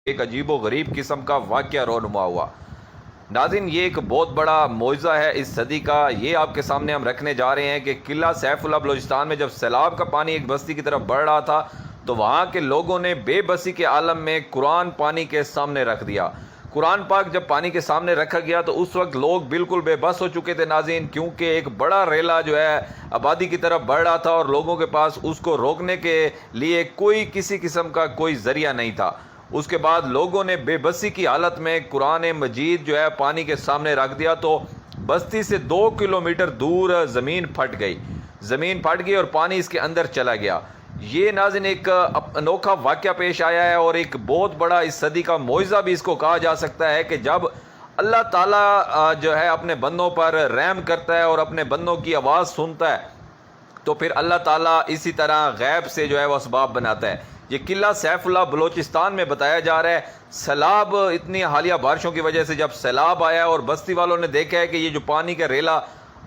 ایک عجیب و غریب قسم کا واقعہ رونما ہوا۔ ناظرین، یہ ایک بہت بڑا معجزہ ہے اس صدی کا۔ یہ آپ کے سامنے ہم رکھنے جا رہے ہیں کہ قلعہ سیف اللہ بلوچستان میں جب سیلاب کا پانی ایک بستی کی طرف بڑھ رہا تھا تو وہاں کے لوگوں نے بے بسی کے عالم میں قرآن پانی کے سامنے رکھ دیا۔ قرآن پاک جب پانی کے سامنے رکھا گیا تو اس وقت لوگ بالکل بے بس ہو چکے تھے ناظرین، کیونکہ ایک بڑا ریلا جو ہے آبادی کی طرف بڑھ رہا تھا اور لوگوں کے پاس اس کو روکنے کے لیے کسی قسم کا کوئی ذریعہ نہیں تھا۔ اس کے بعد لوگوں نے بے بسی کی حالت میں قرآن مجید جو ہے پانی کے سامنے رکھ دیا تو بستی سے 2 کلومیٹر دور زمین پھٹ گئی اور پانی اس کے اندر چلا گیا۔ یہ ناظرین ایک انوکھا واقعہ پیش آیا ہے اور ایک بہت بڑا اس صدی کا معجزہ بھی اس کو کہا جا سکتا ہے کہ جب اللہ تعالیٰ جو ہے اپنے بندوں پر رحم کرتا ہے اور اپنے بندوں کی آواز سنتا ہے تو پھر اللہ تعالیٰ اسی طرح غیب سے جو ہے وہ اسباب بناتا ہے۔ یہ قلعہ سیف اللہ بلوچستان میں بتایا جا رہا ہے، سیلاب اتنی حالیہ بارشوں کی وجہ سے جب سیلاب آیا اور بستی والوں نے دیکھا ہے کہ یہ جو پانی کا ریلا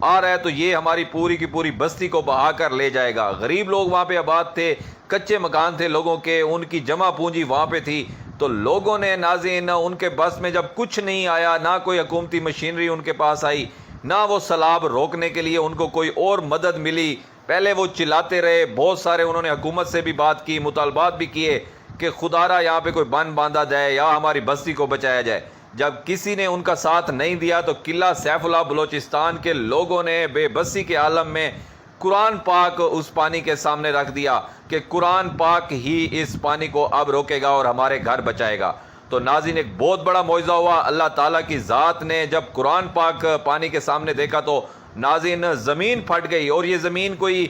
آ رہا ہے تو یہ ہماری پوری کی پوری بستی کو بہا کر لے جائے گا۔ غریب لوگ وہاں پہ آباد تھے، کچے مکان تھے لوگوں کے، ان کی جمع پونجی وہاں پہ تھی، تو لوگوں نے ناظرین ان کے بس میں جب کچھ نہیں آیا، نہ کوئی حکومتی مشینری ان کے پاس آئی، نہ وہ سیلاب روکنے کے لیے ان کو کوئی اور مدد ملی، پہلے وہ چلاتے رہے، بہت سارے انہوں نے حکومت سے بھی بات کی، مطالبات بھی کیے کہ خدارا یہاں پہ کوئی بند باندھا جائے یا ہماری بستی کو بچایا جائے۔ جب کسی نے ان کا ساتھ نہیں دیا تو قلعہ سیف اللہ بلوچستان کے لوگوں نے بے بسی کے عالم میں قرآن پاک اس پانی کے سامنے رکھ دیا کہ قرآن پاک ہی اس پانی کو اب روکے گا اور ہمارے گھر بچائے گا۔ تو ناظرین ایک بہت بڑا معجزہ ہوا۔ اللہ تعالیٰ کی ذات نے جب قرآن پاک پانی کے سامنے دیکھا تو ناظرین زمین پھٹ گئی، اور یہ زمین کوئی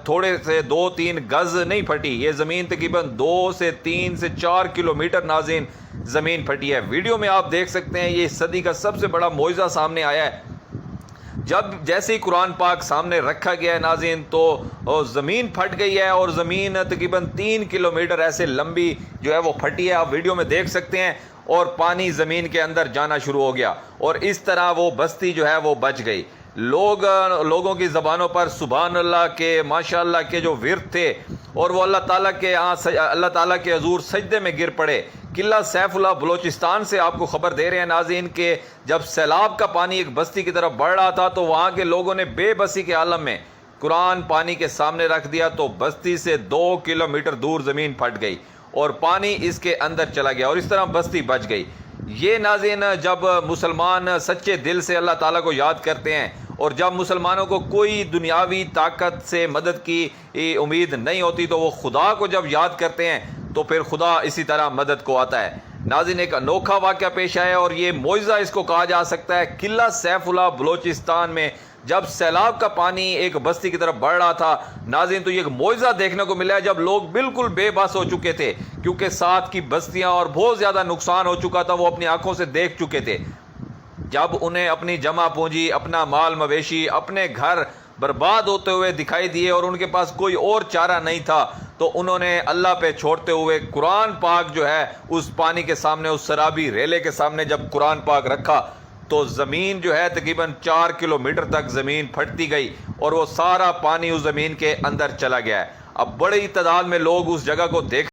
تھوڑے سے 2-3 گز نہیں پھٹی، یہ زمین تقریباً 2 سے 3 سے 4 کلومیٹر ناظرین زمین پھٹی ہے۔ ویڈیو میں آپ دیکھ سکتے ہیں یہ صدی کا سب سے بڑا معجزہ سامنے آیا ہے۔ جب جیسے ہی قرآن پاک سامنے رکھا گیا ہے ناظرین تو زمین پھٹ گئی ہے، اور زمین تقریباً 3 کلومیٹر ایسے لمبی جو ہے وہ پھٹی ہے، آپ ویڈیو میں دیکھ سکتے ہیں، اور پانی زمین کے اندر جانا شروع ہو گیا، اور اس طرح وہ بستی جو ہے وہ بچ گئی۔ لوگوں کی زبانوں پر سبحان اللہ کے ماشاء اللہ کے جو ورد تھے، اور وہ اللہ تعالیٰ کے حضور سجدے میں گر پڑے۔ قلعہ سیف اللہ بلوچستان سے آپ کو خبر دے رہے ہیں ناظرین کہ جب سیلاب کا پانی ایک بستی کی طرف بڑھ رہا تھا تو وہاں کے لوگوں نے بے بسی کے عالم میں قرآن پانی کے سامنے رکھ دیا تو بستی سے 2 کلومیٹر دور زمین پھٹ گئی اور پانی اس کے اندر چلا گیا، اور اس طرح بستی بچ گئی۔ یہ ناظرین جب مسلمان سچے دل سے اللہ تعالیٰ کو یاد کرتے ہیں، اور جب مسلمانوں کو کوئی دنیاوی طاقت سے مدد کی امید نہیں ہوتی تو وہ خدا کو جب یاد کرتے ہیں تو پھر خدا اسی طرح مدد کو آتا ہے۔ ناظرین ایک انوکھا واقعہ پیش آیا اور یہ معجزہ اس کو کہا جا سکتا ہے۔ قلعہ سیف اللہ بلوچستان میں جب سیلاب کا پانی ایک بستی کی طرف بڑھ رہا تھا ناظرین تو یہ ایک معجزہ دیکھنے کو ملا ہے، جب لوگ بالکل بے بس ہو چکے تھے کیونکہ ساتھ کی بستیاں اور بہت زیادہ نقصان ہو چکا تھا، وہ اپنی آنکھوں سے دیکھ چکے تھے۔ جب انہیں اپنی جمع پونجی، اپنا مال مویشی، اپنے گھر برباد ہوتے ہوئے دکھائی دیے اور ان کے پاس کوئی اور چارہ نہیں تھا تو انہوں نے اللہ پہ چھوڑتے ہوئے قرآن پاک جو ہے اس پانی کے سامنے، اس سرابی ریلے کے سامنے جب قرآن پاک رکھا تو زمین جو ہے تقریباً 4 کلومیٹر تک زمین پھٹتی گئی اور وہ سارا پانی اس زمین کے اندر چلا گیا ہے۔ اب بڑی تعداد میں لوگ اس جگہ کو دیکھ